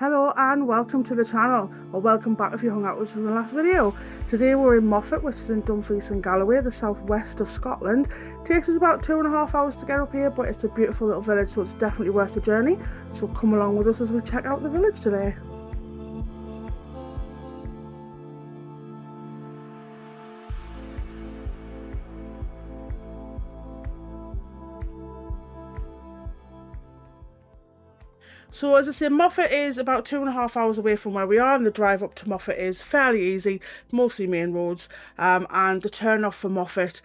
Hello and welcome to the channel, or welcome back if you hung out with us in the last video. Today we're in Moffat, which is in Dumfries and Galloway, the southwest of Scotland. It takes us about 2.5 hours to get up here, but it's a beautiful little village, so it's definitely worth the journey. So come along with us as we check out the village today. So as I say, Moffat is about 2.5 hours away from where we are, and the drive up to Moffat is fairly easy, mostly main roads, and the turn off for Moffat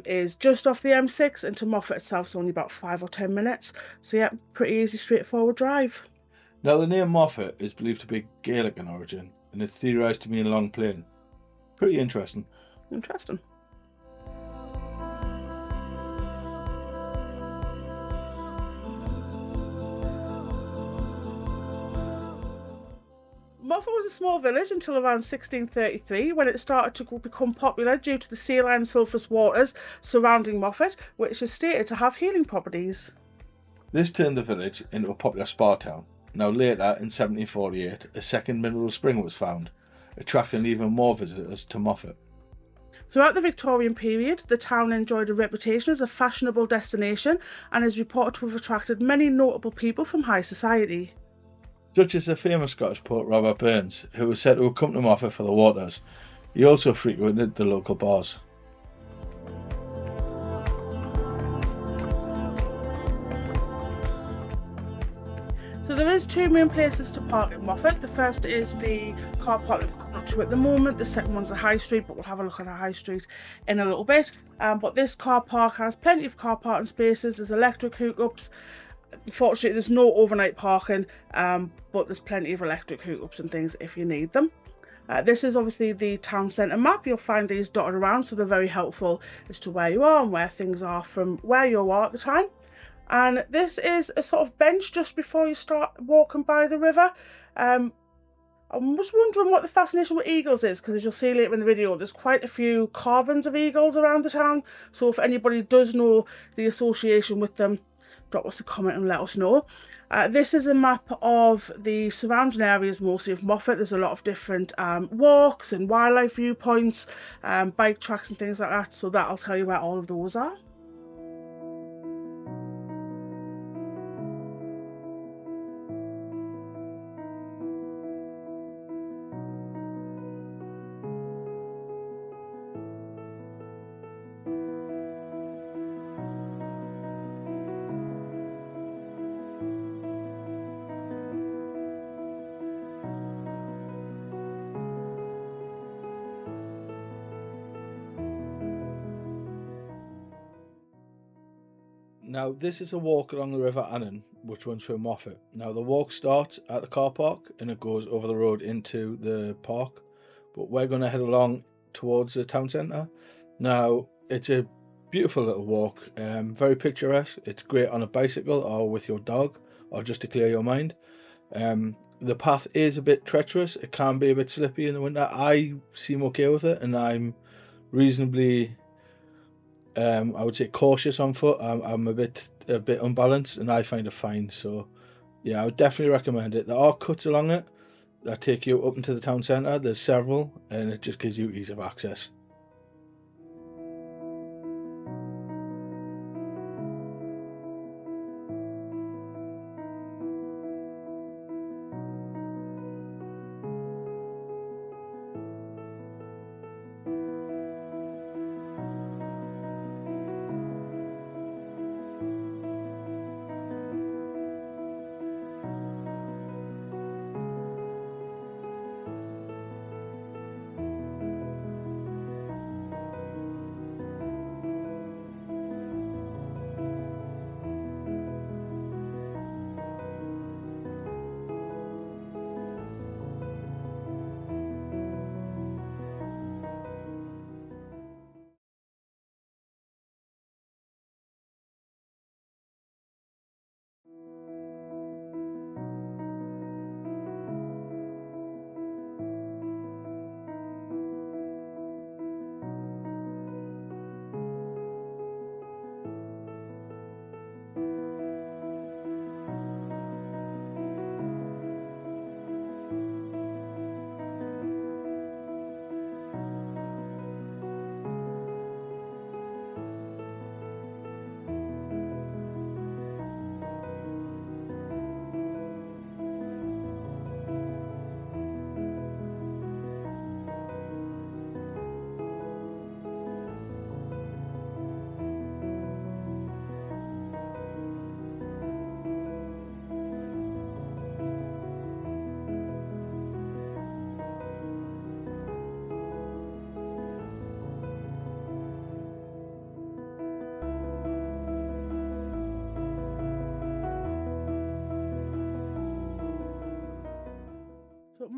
is just off the M6, and to Moffat itself is only about 5 or 10 minutes. So yeah, pretty easy, straightforward drive. Now, the name Moffat is believed to be Gaelic in origin, and it's theorised to mean a long plain. Pretty interesting. Interesting. Moffat was a small village until around 1633, when it started to become popular due to the saline sulphurous waters surrounding Moffat, which is stated to have healing properties. This turned the village into a popular spa town. Now, later, in 1748, a second mineral spring was found, attracting even more visitors to Moffat. Throughout the Victorian period, the town enjoyed a reputation as a fashionable destination and is reported to have attracted many notable people from high society. Such as the famous Scottish poet Robert Burns, who was said to have come to Moffat for the waters. He also frequented the local bars. So there is two main places to park in Moffat. The first is the car park that we're coming up to at the moment. The second one's the High Street, but we'll have a look at the High Street in a little bit. But this car park has plenty of car parking spaces. There's electric hookups. Unfortunately, there's no overnight parking, but there's plenty of electric hookups and things if you need them. This is obviously the town centre map. You'll find these dotted around, so they're very helpful as to where you are and where things are from where you are at the time. And this is a sort of bench just before you start walking by the river. I'm just wondering what the fascination with eagles is, because as you'll see later in the video, there's quite a few carvings of eagles around the town. So if anybody does know the association with them, drop us a comment and let us know. This is a map of the surrounding areas, mostly of Moffat. There's a lot of different walks and wildlife viewpoints, bike tracks and things like that. So that'll tell you where all of those are. Now, this is a walk along the River Annan, which runs through Moffat. Now, the walk starts at the car park and it goes over the road into the park, but we're going to head along towards the town centre. Now, it's a beautiful little walk, very picturesque. It's great on a bicycle or with your dog, or just to clear your mind. The path is a bit treacherous. It can be a bit slippy in the winter. I seem okay with it, and I'm reasonably I would say cautious on foot. I'm a bit unbalanced, and I find it fine. So yeah, I would definitely recommend it. There are cuts along it that take you up into the town centre. There's several, and it just gives you ease of access.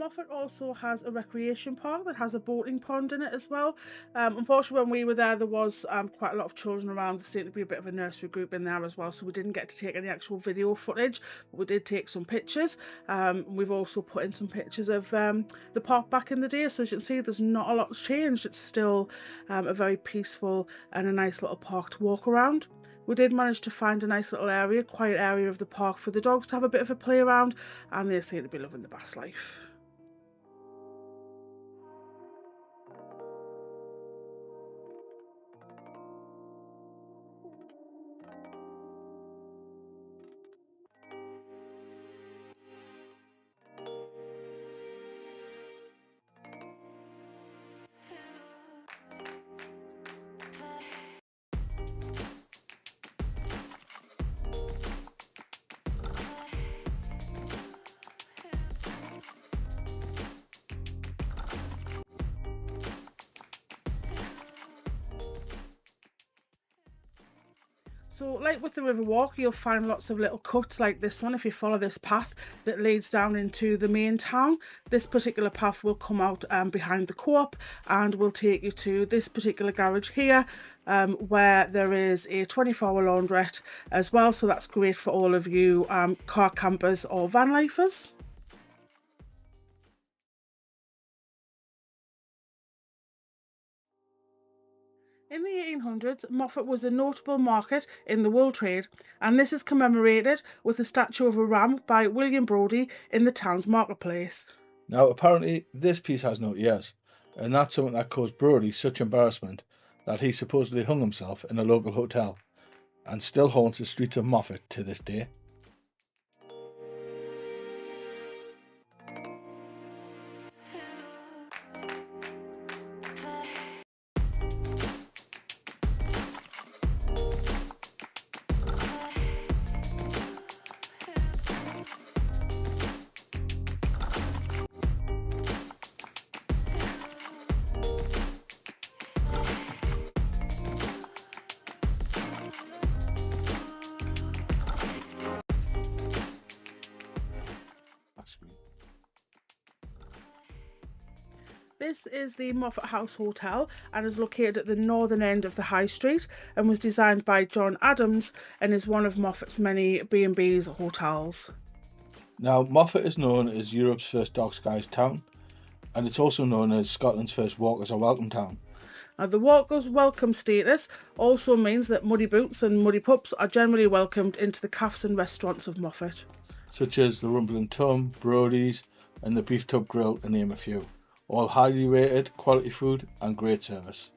Moffat also has a recreation park that has a boating pond in it as well. Unfortunately, when we were there was quite a lot of children around. There seemed to be a bit of a nursery group in there as well, so we didn't get to take any actual video footage, but we did take some pictures. We've also put in some pictures of the park back in the day, so as you can see, there's not a lot's changed. It's still a very peaceful and a nice little park to walk around. We did manage to find a nice little area, quiet area of the park for the dogs to have a bit of a play around, and they seem to be loving the bass life. So like with the river walk, you'll find lots of little cuts like this one if you follow this path that leads down into the main town. This particular path will come out behind the co-op and will take you to this particular garage here, where there is a 24-hour laundrette as well, so that's great for all of you car campers or van lifers. In the 1800s, Moffat was a notable market in the wool trade, and this is commemorated with a statue of a ram by William Brodie in the town's marketplace. Now, apparently, this piece has no ears, and that's something that caused Brodie such embarrassment that he supposedly hung himself in a local hotel, and still haunts the streets of Moffat to this day. This is the Moffat House Hotel and is located at the northern end of the High Street and was designed by John Adams and is one of Moffat's many B&B's hotels. Now, Moffat is known as Europe's first dark skies town, and it's also known as Scotland's first walkers are welcome town. Now, the walkers welcome status also means that muddy boots and muddy pups are generally welcomed into the cafes and restaurants of Moffat, such as the Rumbling Tom, Brodie's, and the Beef Tub Grill, to name a few. All highly rated, quality food and great service.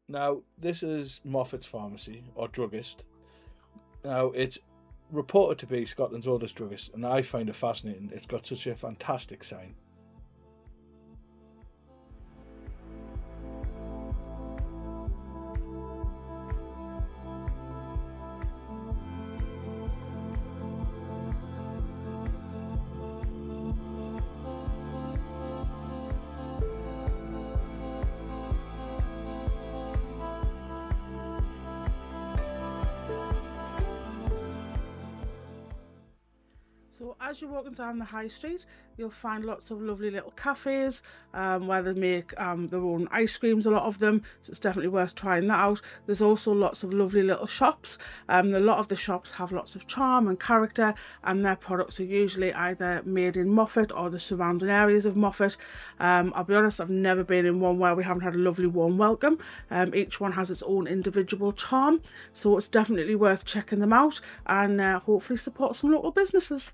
Now, this is Moffat's pharmacy, or druggist. Now, it's reported to be Scotland's oldest druggist, and I find it fascinating. It's got such a fantastic sign. So as you're walking down the high street, you'll find lots of lovely little cafes where they make their own ice creams, a lot of them. So it's definitely worth trying that out. There's also lots of lovely little shops. A lot of the shops have lots of charm and character, and their products are usually either made in Moffat or the surrounding areas of Moffat. I'll be honest, I've never been in one where we haven't had a lovely warm welcome. Each one has its own individual charm, so it's definitely worth checking them out and hopefully support some local businesses.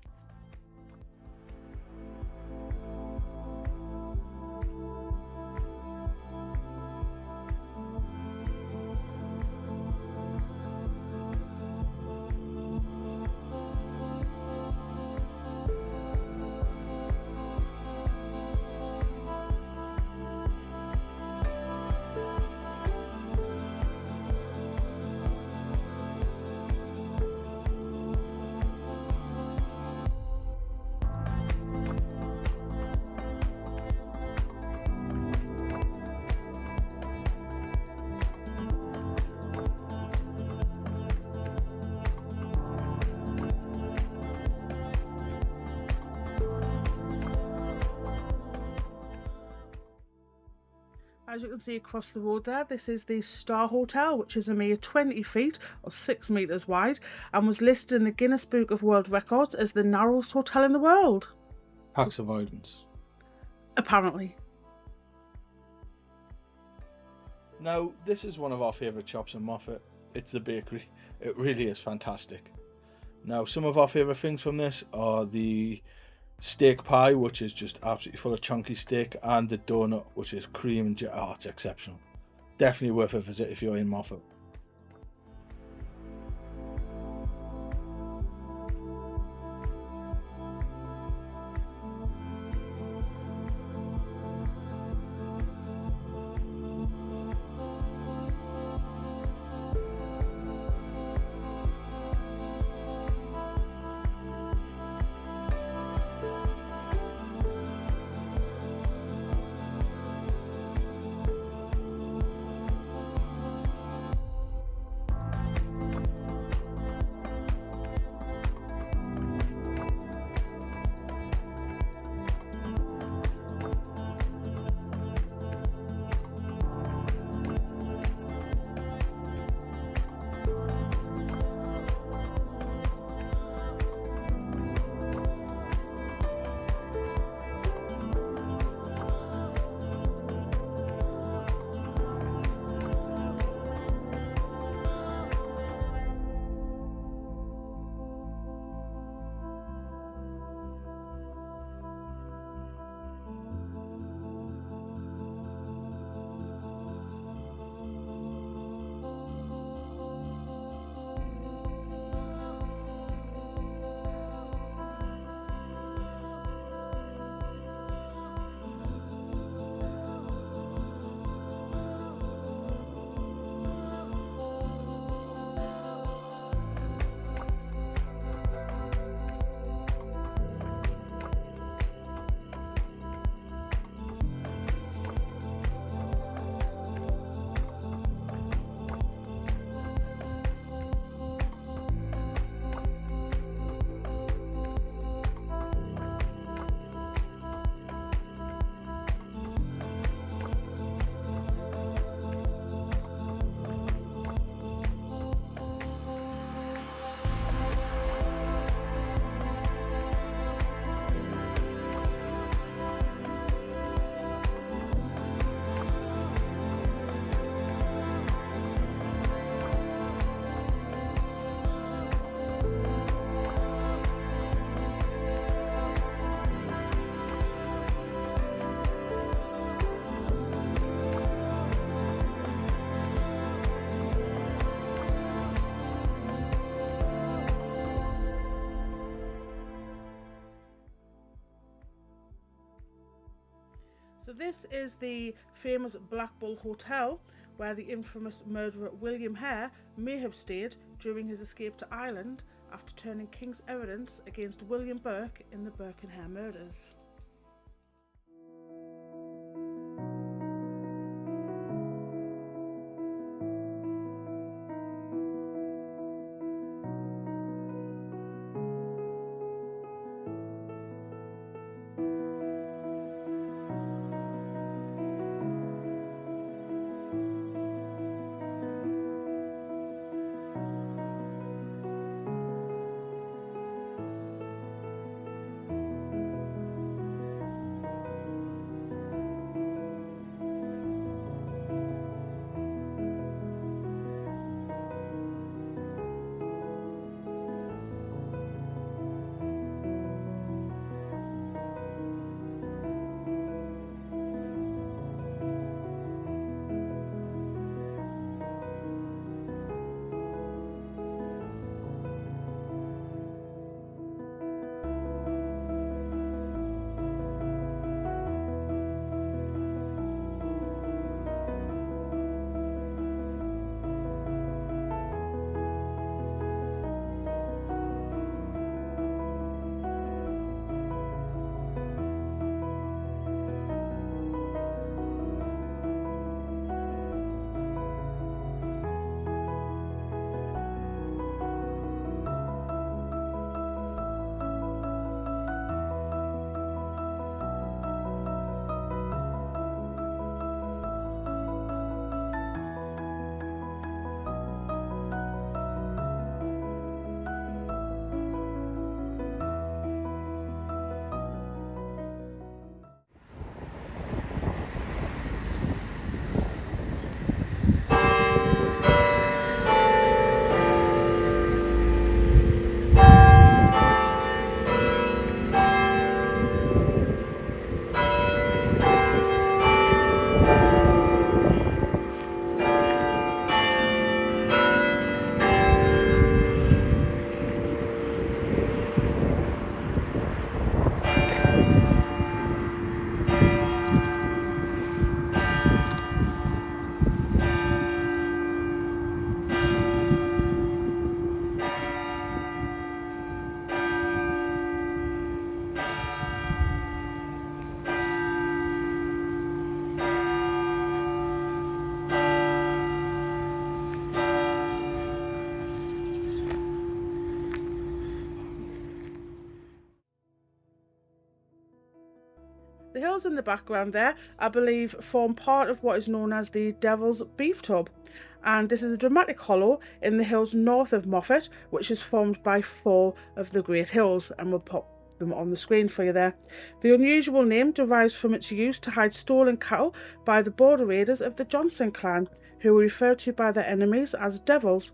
As you can see across the road there, this is the Star Hotel, which is a mere 20 feet or 6 metres wide and was listed in the Guinness Book of World Records as the narrowest hotel in the world. Tax avoidance. Apparently. Now, this is one of our favourite shops in Moffat. It's the bakery. It really is fantastic. Now, some of our favourite things from this are the steak pie, which is just absolutely full of chunky steak, and the donut, which is cream and oh, it's exceptional. Definitely worth a visit if you're in Moffat. So this is the famous Black Bull Hotel, where the infamous murderer William Hare may have stayed during his escape to Ireland after turning King's evidence against William Burke in the Burke and Hare murders. The hills in the background there, I believe, form part of what is known as the Devil's Beef Tub, and this is a dramatic hollow in the hills north of Moffat, which is formed by 4 of the Great Hills, and we'll pop them on the screen for you there. The unusual name derives from its use to hide stolen cattle by the border raiders of the Johnson clan, who were referred to by their enemies as devils.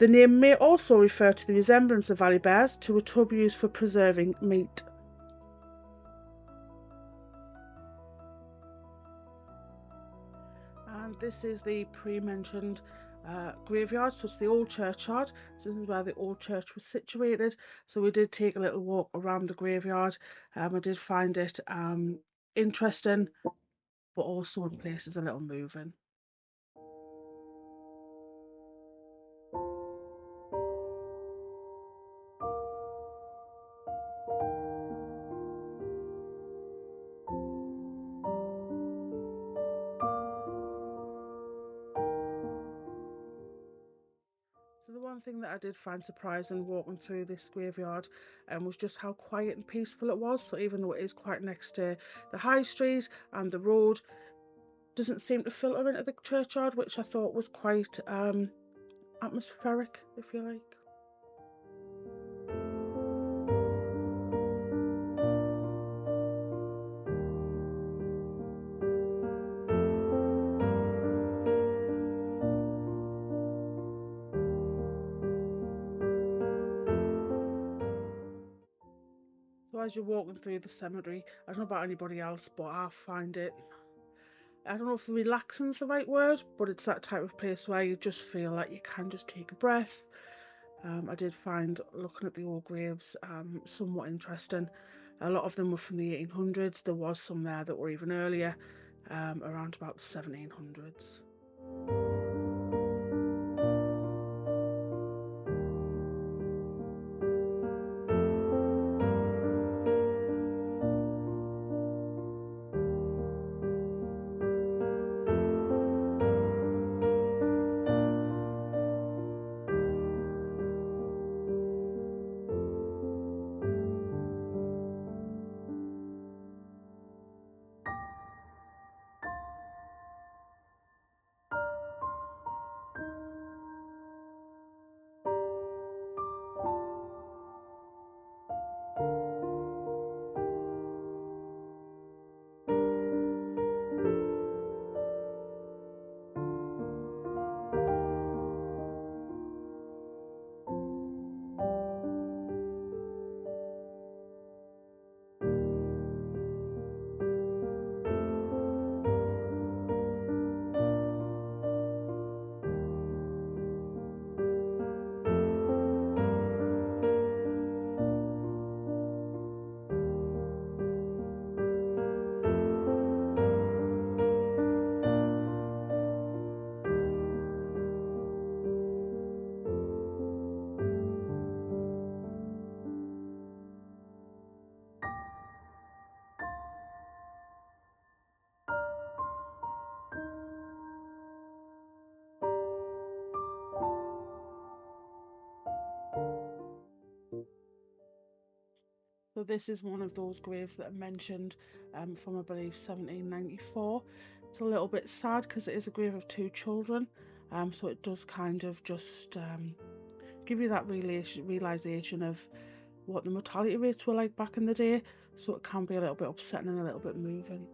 The name may also refer to the resemblance of valley bears to a tub used for preserving meat. And this is the pre-mentioned graveyard, so it's the old churchyard. So this is where the old church was situated. So we did take a little walk around the graveyard. I did find it interesting, but also in places a little moving. So the one thing that I did find surprising walking through this graveyard was just how quiet and peaceful it was. So even though it is quite next to the high street and the road, doesn't seem to filter into the churchyard, which I thought was quite atmospheric, if you like. So as you're walking through the cemetery, I don't know about anybody else, but I find it, I don't know if relaxing is the right word, but it's that type of place where you just feel like you can just take a breath. I did find looking at the old graves somewhat interesting. A lot of them were from the 1800s. There was some there that were even earlier, around about the 1700s. So this is one of those graves that are mentioned from, I believe, 1794. It's a little bit sad because it is a grave of 2 children, so it does kind of just give you that realisation of what the mortality rates were like back in the day, so it can be a little bit upsetting and a little bit moving.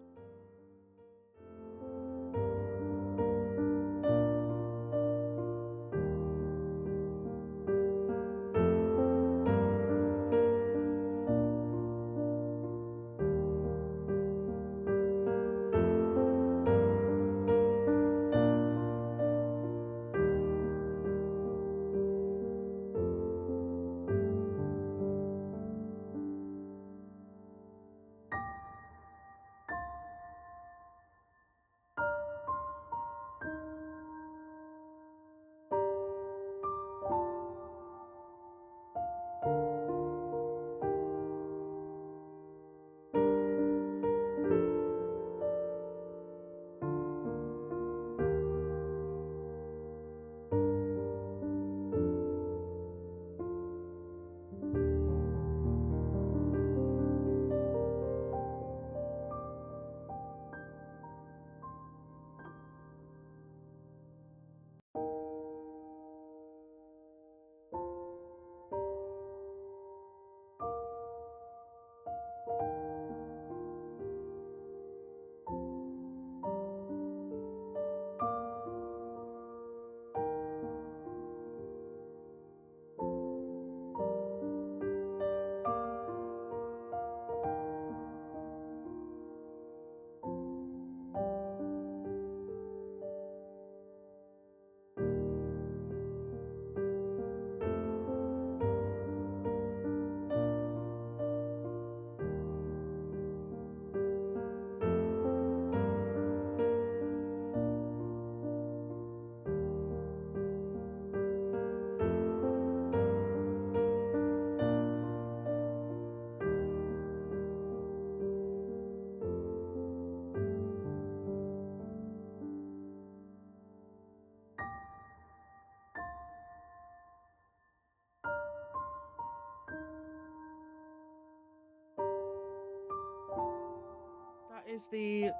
That is the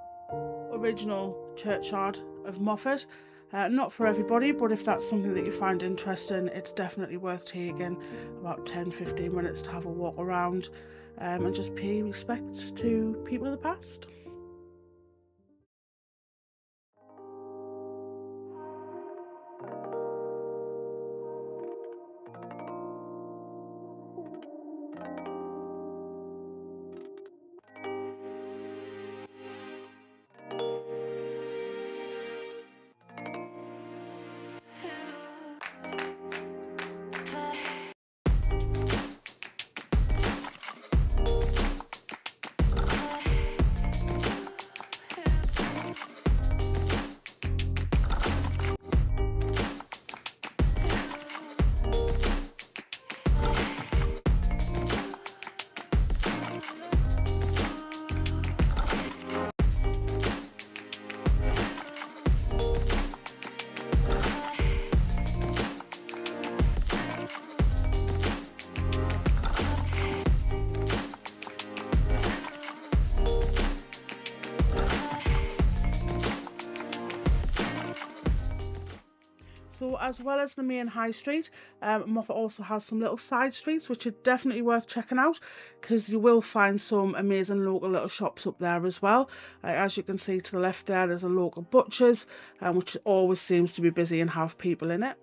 original churchyard of Moffat. Not for everybody, but if that's something that you find interesting, it's definitely worth taking about 10-15 minutes to have a walk around and just pay respects to people of the past. So as well as the main high street, Moffat also has some little side streets which are definitely worth checking out, because you will find some amazing local little shops up there as well. As you can see to the left there, there's a local butcher's, which always seems to be busy and have people in it.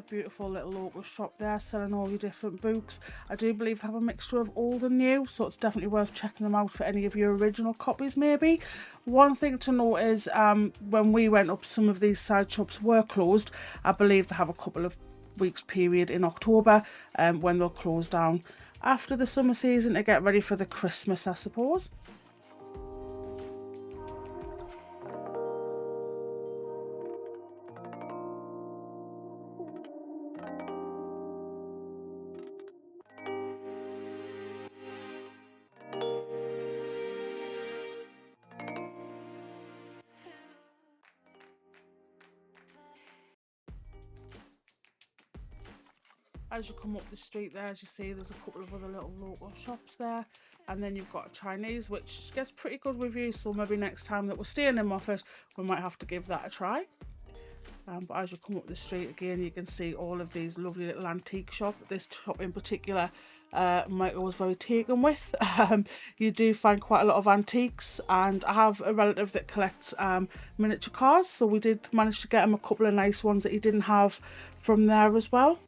Beautiful little local shop there selling all your different books. I do believe they have a mixture of old and new, so it's definitely worth checking them out for any of your original copies maybe. One thing to note is when we went up, some of these side shops were closed. I believe they have a couple of weeks period in October when they'll close down after the summer season to get ready for the Christmas, I suppose. As you come up the street there, as you see, there's a couple of other little local shops there, and then you've got a Chinese which gets pretty good reviews, so maybe next time that we're staying in Moffat we might have to give that a try. But as you come up the street again, you can see all of these lovely little antique shops. This shop in particular, Michael was very taken with. You do find quite a lot of antiques, and I have a relative that collects miniature cars, so we did manage to get him a couple of nice ones that he didn't have from there as well.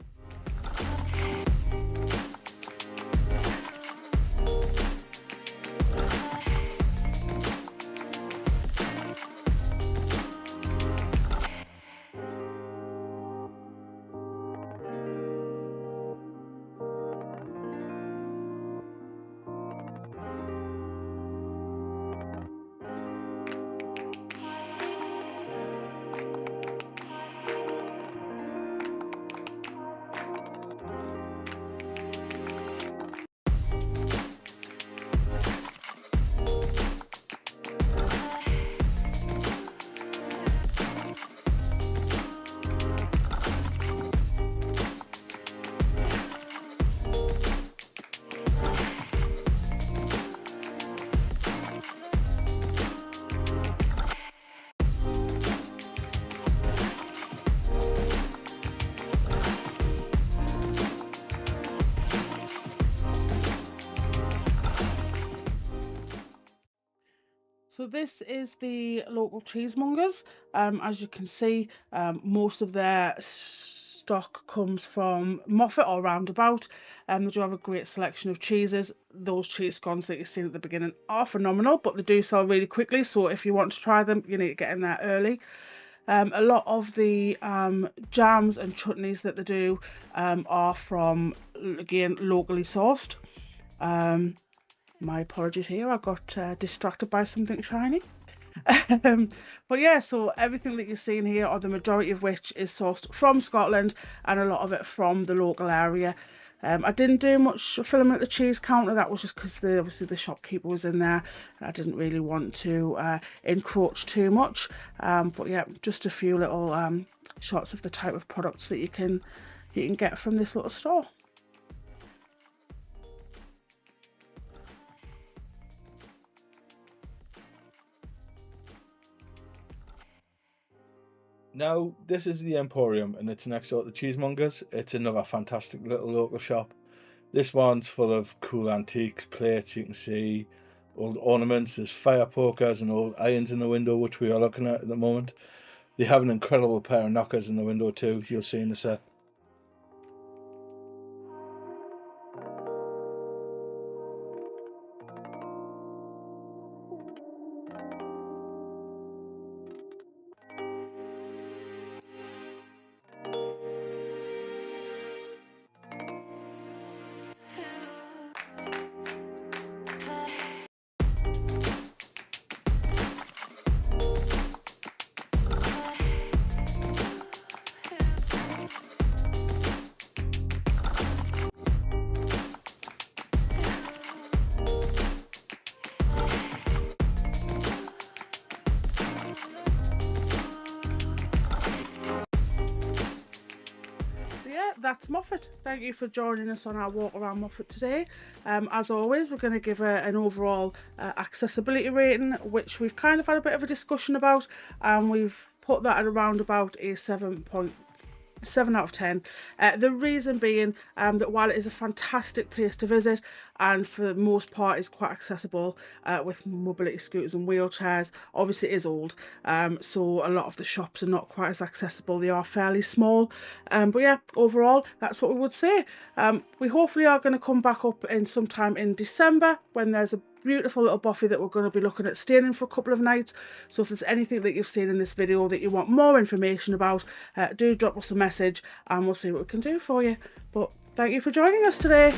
So this is the local cheesemongers. As you can see, most of their stock comes from Moffat or roundabout. They do have a great selection of cheeses. Those cheese scones that you've seen at the beginning are phenomenal, but they do sell really quickly, so if you want to try them, you need to get in there early. A lot of the jams and chutneys that they do are from, again, locally sourced. My apologies here, I got distracted by something shiny. But yeah, so everything that you're seeing here, or the majority of which, is sourced from Scotland, and a lot of it from the local area. I didn't do much filming at the cheese counter. That was just because obviously the shopkeeper was in there and I didn't really want to encroach too much. But yeah, just a few little shots of the type of products that you can get from this little store. Now, this is the Emporium, and it's next door to the Cheesemongers. It's another fantastic little local shop. This one's full of cool antiques, plates, you can see, old ornaments. There's fire pokers and old irons in the window, which we are looking at the moment. They have an incredible pair of knockers in the window too, you'll see in a sec. that's Moffat. Thank you for joining us on our walk around Moffat today. As always, we're going to give an overall accessibility rating, which we've kind of had a bit of a discussion about, and we've put that at around about a 7 out of 10. The reason being that while it is a fantastic place to visit and for the most part is quite accessible with mobility scooters and wheelchairs, obviously it is old, so a lot of the shops are not quite as accessible. They are fairly small, but yeah, overall that's what we would say. We hopefully are going to come back up in sometime in December when there's a beautiful little buffet that we're going to be looking at staying in for a couple of nights. So if there's anything that you've seen in this video that you want more information about, do drop us a message and we'll see what we can do for you. But thank you for joining us today.